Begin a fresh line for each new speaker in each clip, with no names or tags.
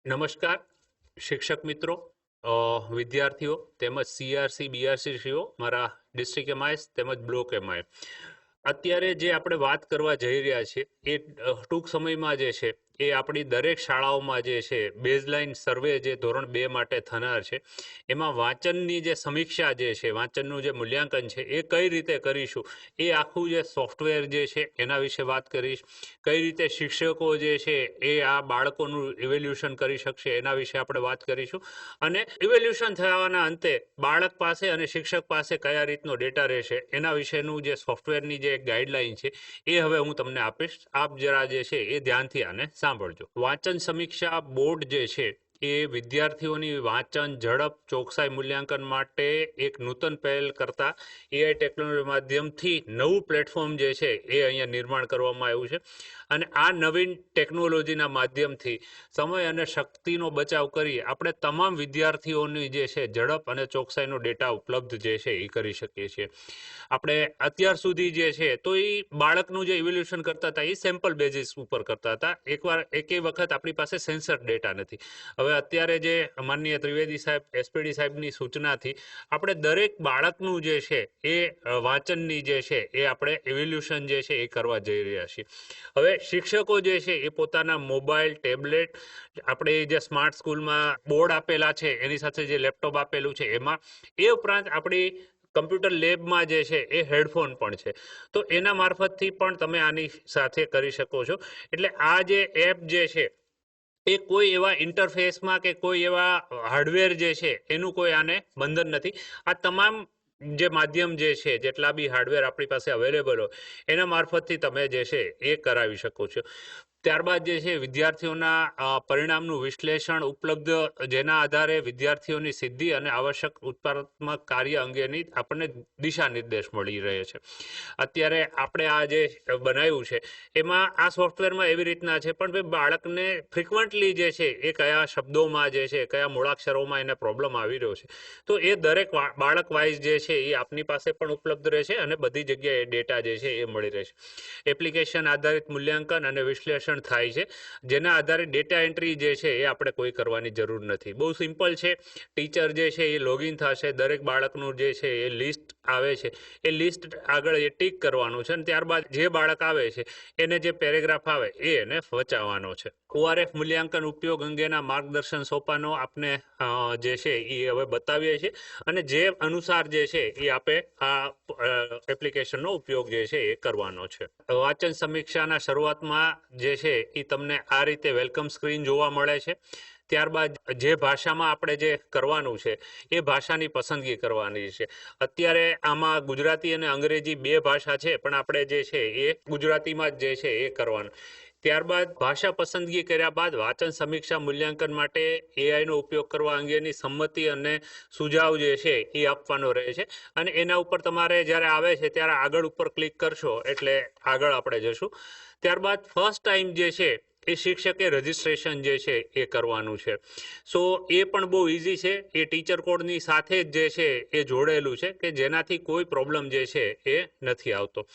નમસ્કાર શિક્ષક મિત્રો, વિદ્યાર્થીઓ તેમજ સીઆરસી બીઆરસીઓ, મારા ડિસ્ટ્રિક્ટ એમઆઈએસ તેમજ બ્લોક એમઆઈ. અત્યારે જે આપણે વાત કરવા જઈ રહ્યા છીએ એ ટૂંક સમયમાં જે છે એ આપણી દરેક શાળાઓમાં જે છે બેઝલાઇન સર્વે જે ધોરણ 2 માટે થનાર છે એમાં વાંચનની જે સમીક્ષા જે છે, વાંચનનું જે મૂલ્યાંકન છે એ કઈ રીતે કરીશું એ આખું જે સોફ્ટવેર જે છે એના વિશે વાત કરીશ. કઈ રીતે શિક્ષકો જે છે એ આ બાળકોનું ઇવેલ્યુશન કરી શકશે એના વિશે આપણે વાત કરીશું. અને ઇવેલ્યુશન થવાના અંતે બાળક પાસે અને શિક્ષક પાસે કયા રીતનો ડેટા રહેશે એના વિશેનું જે સોફ્ટવેરની જે ગાઈડલાઈન છે એ હવે હું તમને આપીશ. આપ જરા જે છે એ ધ્યાનથી આને સાંભળજો. વાંચન સમીક્ષા બોર્ડ જે છે એ વિદ્યાર્થીઓની વાંચન ઝડપ ચોકસાઈ મૂલ્યાંકન માટે એક નૂતન પહેલ કરતા એઆઈ ટેકનોલોજી માધ્યમથી નવું પ્લેટફોર્મ જે છે એ અહીંયા નિર્માણ કરવામાં આવ્યું છે. અને આ નવીન ટેકનોલોજીના માધ્યમથી સમય અને શક્તિનો બચાવ કરી આપણે તમામ વિદ્યાર્થીઓની જે છે ઝડપ અને ચોકસાઈનો ડેટા ઉપલબ્ધ જે છે એ કરી શકીએ છીએ. આપણે અત્યાર સુધી જે છે તો એ બાળકનું જે ઇવોલ્યુશન કરતા હતા એ સેમ્પલ બેઝિસ ઉપર કરતા હતા. એકે વખત આપણી પાસે સેન્સર ડેટા નથી. હવે અત્યારે જે માનનીય ત્રિવેદી સાહેબ, એસપીડી સાહેબની સૂચનાથી આપણે દરેક બાળકનું જે છે એ વાંચનની જે છે એ આપણે ઇવોલ્યુશન જે છે એ કરવા જઈ રહ્યા છીએ. હવે શિક્ષકો જે છે એ પોતાના મોબાઈલ, ટેબ્લેટ, આપણે જે સ્માર્ટ સ્કૂલમાં બોર્ડ આપેલા છે એની સાથે જે લેપટોપ આપેલું છે એમાં, એ ઉપરાંત આપણી કમ્પ્યુટર લેબમાં જે છે એ હેડફોન પણ છે, તો એના મારફતથી પણ તમે આની સાથે કરી શકો છો. એટલે આ જે એપ જે છે એ કોઈ એવા ઇન્ટરફેસમાં કે કોઈ એવા હાર્ડવેર જે છે એનું કોઈ આને બંધન નથી. આ તમામ જે માધ્યમ જે છે, જેટલા બી હાર્ડવેર આપણી પાસે અવેલેબલ હોય એના મારફતથી તમે જે છે એ કરાવી શકો છો. ત્યારબાદ જે છે વિદ્યાર્થીઓના પરિણામનું વિશ્લેષણ ઉપલબ્ધ, જેના આધારે વિદ્યાર્થીઓની સિદ્ધિ અને આવશ્યક ઉત્પાદનાત્મક કાર્ય અંગેની આપણને દિશા નિર્દેશ મળી રહે છે. અત્યારે આપણે આ જે બનાવ્યું છે એમાં આ સોફ્ટવેરમાં એવી રીતના છે, પણ ભાઈ બાળકને ફ્રિકવન્ટલી જે છે એ કયા શબ્દોમાં જે છે, કયા મૂળાક્ષરોમાં એને પ્રોબ્લેમ આવી રહ્યો છે, તો એ દરેક બાળક વાઇઝ જે છે એ આપની પાસે પણ ઉપલબ્ધ રહેશે અને બધી જગ્યાએ ડેટા જે છે એ મળી રહેશે. એપ્લિકેશન આધારિત મૂલ્યાંકન અને વિશ્લેષણ થાય છે, જેના આધારે ડેટા એન્ટ્રી જે છે એ આપણે કોઈ કરવાની જરૂર નથી. બહુ સિમ્પલ છે. ટીચર જે છે એ લોગિન થશે, દરેક બાળકનું જે છે એ લિસ્ટ આવે છે, એ લિસ્ટ આગળ એ ટીક કરવાનું છે અને ત્યારબાદ જે બાળક આવે છે એને જે પેરેગ્રાફ આવે એ એને વચાવવાનો છે. ઓઆરએફ મૂલ્યાંકન ઉપયોગ અંગેના માર્ગદર્શન સોપાનો આપને જે છે એ હવે બતાવીએ છીએ અને જે અનુસાર જે છે એ આપણે આ એપ્લિકેશનનો ઉપયોગ જે છે એ કરવાનો છે. વાંચન સમીક્ષાના શરૂઆતમાં જે છે એ તમને આ રીતે વેલકમ સ્ક્રીન જોવા મળે છે. ત્યારબાદ જે ભાષામાં આપણે જે કરવાનું છે એ ભાષાની પસંદગી કરવાની છે. અત્યારે આમાં ગુજરાતી અને અંગ્રેજી બે ભાષા છે, પણ આપણે જે છે એ ગુજરાતીમાં જ જે છે એ કરવાનું. ત્યારબાદ ભાષા પસંદગી કર્યા બાદ વાંચન સમીક્ષા મૂલ્યાંકન માટે એઆઈનો ઉપયોગ કરવા અંગેની સંમતિ અને સુઝાવ જે છે એ આપવાનો રહે છે. અને એના ઉપર તમારે જ્યારે આવે છે ત્યારે આગળ ઉપર ક્લિક કરશો એટલે આગળ આપણે જશું. ત્યારબાદ ફર્સ્ટ ટાઈમ જે છે એ શિક્ષકે રજિસ્ટ્રેશન જે છે એ કરવાનું છે. સો એ પણ બહુ ઇઝી છે. એ ટીચર કોડની સાથે જ જે છે એ જોડેલું છે કે જેનાથી કોઈ પ્રોબ્લેમ જે છે એ નથી આવતો.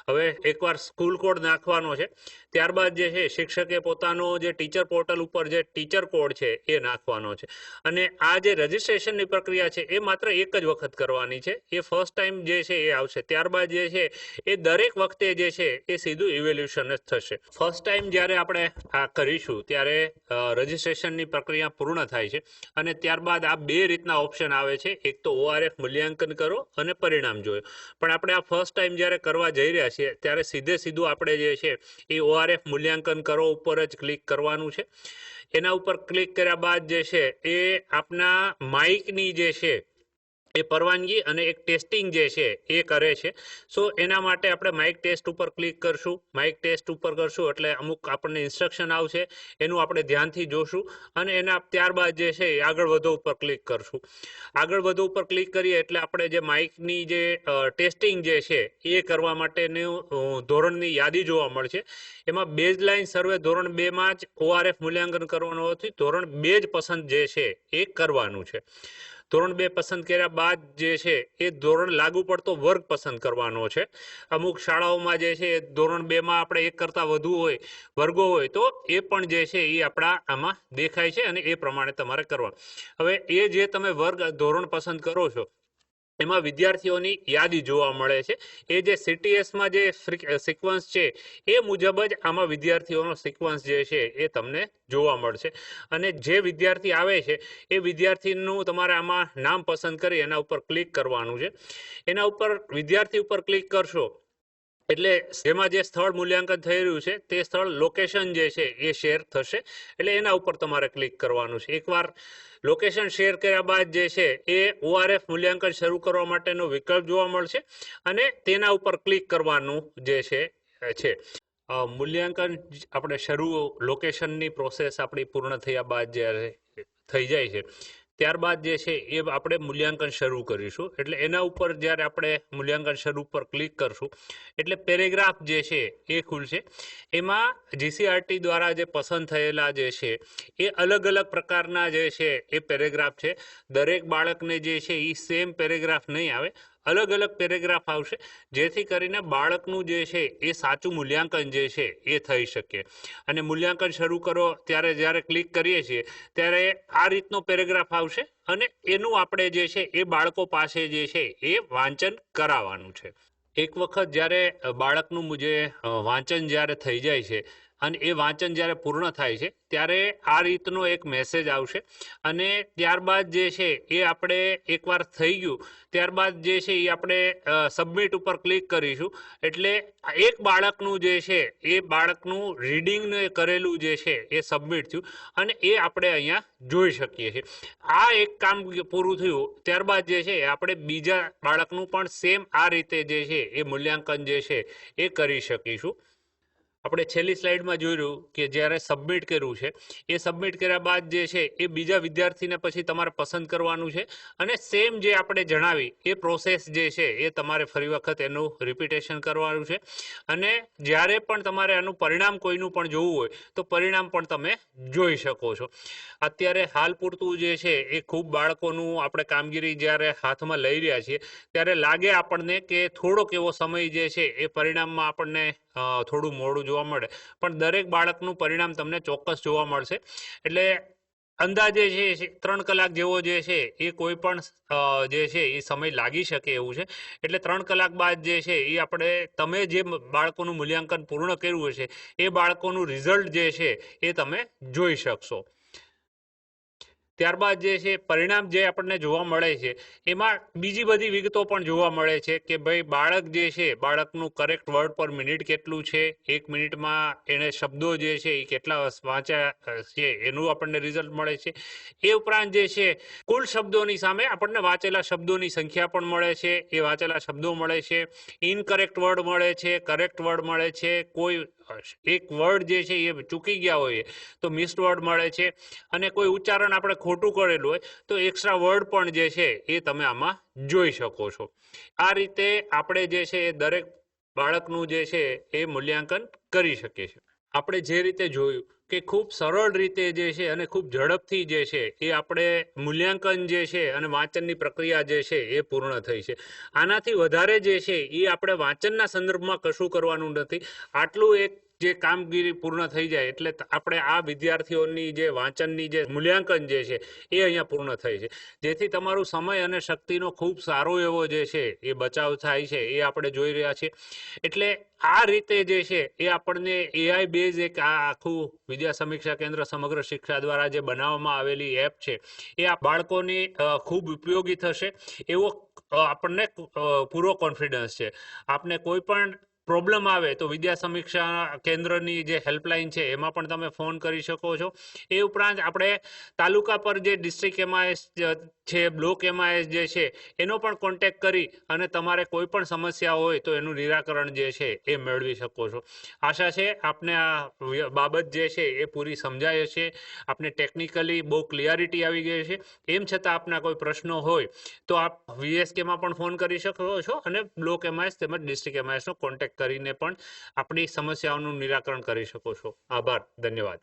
હવે એકવાર સ્કૂલ કોડ નાખવાનો છે, ત્યારબાદ જે છે શિક્ષકે પોતાનો જે ટીચર પોર્ટલ ઉપર જે ટીચર કોડ છે એ નાખવાનો છે. અને આ જે રજિસ્ટ્રેશનની પ્રક્રિયા છે એ માત્ર એક જ વખત કરવાની છે. એ ફર્સ્ટ ટાઈમ જે છે એ આવશે. ત્યારબાદ જે છે એ દરેક વખતે જે છે એ સીધું ઇવેલ્યુશન જ થશે. ફર્સ્ટ ટાઈમ જ્યારે આપણે આ કરીશું ત્યારે રજિસ્ટ્રેશનની પ્રક્રિયા પૂર્ણ થાય છે અને ત્યારબાદ આ બે રીતના ઓપ્શન આવે છે. એક તો ઓઆરએફ મૂલ્યાંકન કરો અને પરિણામ જોયો. પણ આપણે આ ફર્સ્ટ ટાઈમ જ્યારે કરવા જઈ રહ્યા છીએ ત્યારે સીધું આપણે જે છે એ ઓઆરએફ મૂલ્યાંકન કરો ઉપર જ ક્લિક કરવાનું છે. એના ઉપર ક્લિક કર્યા બાદ જે છે એ આપના માઇકની જે છે એ પરવાનગી અને એક ટેસ્ટિંગ જે છે એ કરે છે. સો એના માટે આપણે માઇક ટેસ્ટ ઉપર ક્લિક કરશું. માઇક ટેસ્ટ ઉપર કરશું એટલે અમુક આપણને ઇન્સ્ટ્રક્શન આવશે, એનું આપણે ધ્યાનથી જોશું અને એના ત્યારબાદ જે છે એ આગળ વધો ઉપર ક્લિક કરશું. આગળ વધો ઉપર ક્લિક કરીએ એટલે આપણે જે માઇકની જે ટેસ્ટિંગ જે છે એ કરવા માટેનું ધોરણની યાદી જોવા મળશે. એમાં બેઝલાઇન સર્વે ધોરણ 2માં જ ઓઆરએફ મૂલ્યાંકન કરવાનું હોવાથી ધોરણ 2 જ પસંદ જે છે એ કરવાનું છે. ધોરણ 2 પસંદ કર્યા બાદ જે છે એ ધોરણ લાગુ પડતો વર્ગ પસંદ કરવાનો છે. અમુક શાળાઓમાં જે છે ધોરણ 2માં આપણે એક કરતાં વધુ હોય વર્ગો હોય તો એ પણ જે છે એ આપણા આમાં દેખાય છે અને એ પ્રમાણે તમારે કરવા. હવે એ જે તમે વર્ગ ધોરણ પસંદ કરો છો એમાં વિદ્યાર્થીઓની યાદી જોવા મળે છે. એ જે CTSમાં જે સિક્વન્સ છે એ મુજબ જ આમાં વિદ્યાર્થીઓનો સિક્વન્સ જે છે એ તમને જોવા મળશે. અને જે વિદ્યાર્થી આવે છે એ વિદ્યાર્થીનું તમારે આમાં નામ પસંદ કરી એના ઉપર ક્લિક કરવાનું છે. એના ઉપર વિદ્યાર્થી ઉપર ક્લિક કરશો એટલે જેમાં જે સ્થળ મૂલ્યાંકન થઈ રહ્યું છે તે સ્થળ લોકેશન જે છે એ શેર થશે. એટલે એના ઉપર તમારે ક્લિક કરવાનું છે. એકવાર લોકેશન શેર કર્યા બાદ જે છે એ ORF મૂલ્યાંકન શરૂ કરવા માટેનો વિકલ્પ જોવા મળશે અને તેના ઉપર ક્લિક કરવાનું જે છે. મૂલ્યાંકન આપણે શરૂ લોકેશનની પ્રોસેસ આપણી પૂર્ણ થયા બાદ જ્યારે થઈ જાય છે ત્યારબાદ જે છે એ આપણે મૂલ્યાંકન શરૂ કરીશું. એટલે એના ઉપર જ્યારે આપણે મૂલ્યાંકન શરૂ પર ક્લિક કરશું એટલે પેરેગ્રાફ જે છે એ ખુલશે. એમાં GCRT દ્વારા જે પસંદ થયેલા જે છે એ અલગ અલગ પ્રકારના જે છે એ પેરેગ્રાફ છે. દરેક બાળકને જે છે એ સેમ પેરેગ્રાફ નહીં આવે, અલગ અલગ પેરેગ્રાફ આવશે જેથી કરીને બાળકનું જે છે એ સાચું મૂલ્યાંકન જે છે એ થઈ શકે. અને મૂલ્યાંકન શરૂ કરો ત્યારે જ્યારે ક્લિક કરીએ છીએ ત્યારે આ રીતનો પેરેગ્રાફ આવશે અને એનું આપણે જે છે એ બાળકો પાસે જે છે એ વાંચન કરાવવાનું છે. એક વખત જ્યારે બાળકનું જે વાંચન જ્યારે થઈ જાય છે અને એ વાંચન જ્યારે પૂર્ણ થાય છે ત્યારે આ રીતનો એક મેસેજ આવશે અને ત્યારબાદ જે છે એ આપણે એકવાર થઈ ગયું ત્યારબાદ જે છે એ આપણે સબમિટ ઉપર ક્લિક કરીશું એટલે એક બાળકનું જે છે એ બાળકનું રીડિંગ કરેલું જે છે એ સબમિટ થયું અને એ આપણે અહીંયા જોઈ શકીએ છીએ. આ એક કામ પૂરું થયું ત્યારબાદ જે છે આપણે બીજા બાળકનું પણ સેમ આ રીતે જે છે એ મૂલ્યાંકન જે છે એ કરી શકીશું. આપણે છેલ્લી સ્લાઇડમાં જોયું કે જ્યારે સબમિટ કર્યું છે એ સબમિટ કર્યા બાદ જે છે એ બીજા વિદ્યાર્થીને પછી તમારે પસંદ કરવાનું છે અને સેમ જે આપણે જણાવી એ પ્રોસેસ જે છે એ તમારે ફરી વખત એનું રિપીટેશન કરવાનું છે. અને જ્યારે પણ તમારે આનું પરિણામ કોઈનું પણ જોવું હોય તો પરિણામ પણ તમે જોઈ શકો છો. અત્યારે હાલ પૂરતું જે છે એ ખૂબ બાળકોનું આપણે કામગીરી જ્યારે હાથમાં લઈ રહ્યા છીએ ત્યારે લાગે આપણને કે થોડોક એવો સમય જે છે એ પરિણામમાં આપણને થોડું મોડું જોવા મળે પણ દરેક બાળકનું પરિણામ તમને ચોક્કસ જોવા મળશે. એટલે અંદાજે છે 3 કલાક જેવો જે છે એ કોઈ પણ જે છે એ સમય લાગી શકે એવું છે. એટલે 3 કલાક બાદ જે છે એ આપણે તમે જે બાળકોનું મૂલ્યાંકન પૂર્ણ કર્યું હશે એ બાળકોનું રિઝલ્ટ જે છે એ તમે જોઈ શકશો. ત્યારબાદ જે છે પરિણામ જે આપણને જોવા મળે છે એમાં બીજી બધી વિગતો પણ જોવા મળે છે કે ભાઈ બાળક જે છે બાળકનું કરેક્ટ વર્ડ પર મિનિટ કેટલું છે, 1 મિનિટમાં એને શબ્દો જે છે એ કેટલા વાંચ્યા છે એનું આપણને રિઝલ્ટ મળે છે. એ ઉપરાંત જે છે કુલ શબ્દોની સામે આપણને વાંચેલા શબ્દોની સંખ્યા પણ મળે છે. એ વાંચેલા શબ્દો મળે છે, ઇનકરેક્ટ વર્ડ મળે છે, કરેક્ટ વર્ડ મળે છે, કોઈ એક વર્ડ જે છે એ ચૂકી ગયા હોય તો મિસ્ડ વર્ડ મળે છે અને કોઈ ઉચ્ચારણ આપણે ખોટું કરેલું હોય તો એક્સ્ટ્રા વર્ડ પણ જે છે એ તમે આમાં જોઈ શકો છો. આ રીતે આપણે જે છે એ દરેક બાળકનું જે છે એ મૂલ્યાંકન કરી શકીએ છીએ. આપણે જે રીતે જોયું કે ખૂબ સરળ રીતે જે છે અને ખૂબ ઝડપથી જે છે એ આપણે મૂલ્યાંકન જે છે અને વાંચનની પ્રક્રિયા જે છે એ પૂર્ણ થઈ છે. આનાથી વધારે જે છે એ આપણે વાંચનના સંદર્ભમાં કશું કરવાનું નથી. આટલું એક જે કામગીરી પૂર્ણ થઈ જાય એટલે આપણે આ વિદ્યાર્થીઓની જે વાંચનની જે મૂલ્યાંકન જે છે એ અહીંયા પૂર્ણ થાય છે. જેથી તમારું સમય અને શક્તિનો ખૂબ સારો એવો જે છે એ બચાવ થાય છે એ આપણે જોઈ રહ્યા છીએ. એટલે આ રીતે જે છે એ આપણને AI બેઝ એક આ આખું વિદ્યા સમીક્ષા કેન્દ્ર સમગ્ર શિક્ષા દ્વારા જે બનાવવામાં આવેલી એપ છે એ આ બાળકોની ખૂબ ઉપયોગી થશે એવો આપણને પૂરો કોન્ફિડન્સ છે. આપને કોઈ પણ પ્રોબ્લેમ આવે તો વિદ્યા સમીક્ષા કેન્દ્રની જે હેલ્પલાઇન છે એમાં પણ તમે ફોન કરી શકો છો. એ ઉપરાંત આપણે તાલુકા પર જે ડિસ્ટ્રિક્ટ MIS છે, બ્લોક MIS જે છે એનો પણ કોન્ટેક્ટ કરી અને તમારે કોઈ પણ સમસ્યા હોય તો એનું નિરાકરણ જે છે એ મેળવી શકો છો. આશા છે આપને આ બાબત જે છે એ પૂરી સમજાય છે, આપને ટેકનિકલી બહુ ક્લિયરિટી આવી ગઈ છે. એમ છતાં આપના કોઈ પ્રશ્નો હોય તો આપ VSKમાં પણ ફોન કરી શકો છો અને બ્લોક MIS તેમજ ડિસ્ટ્રિક્ટ MISનો કોન્ટેક્ટ કરીને પણ આપણી સમસ્યાઓનું નિરાકરણ કરી શકો છો. આભાર, ધન્યવાદ.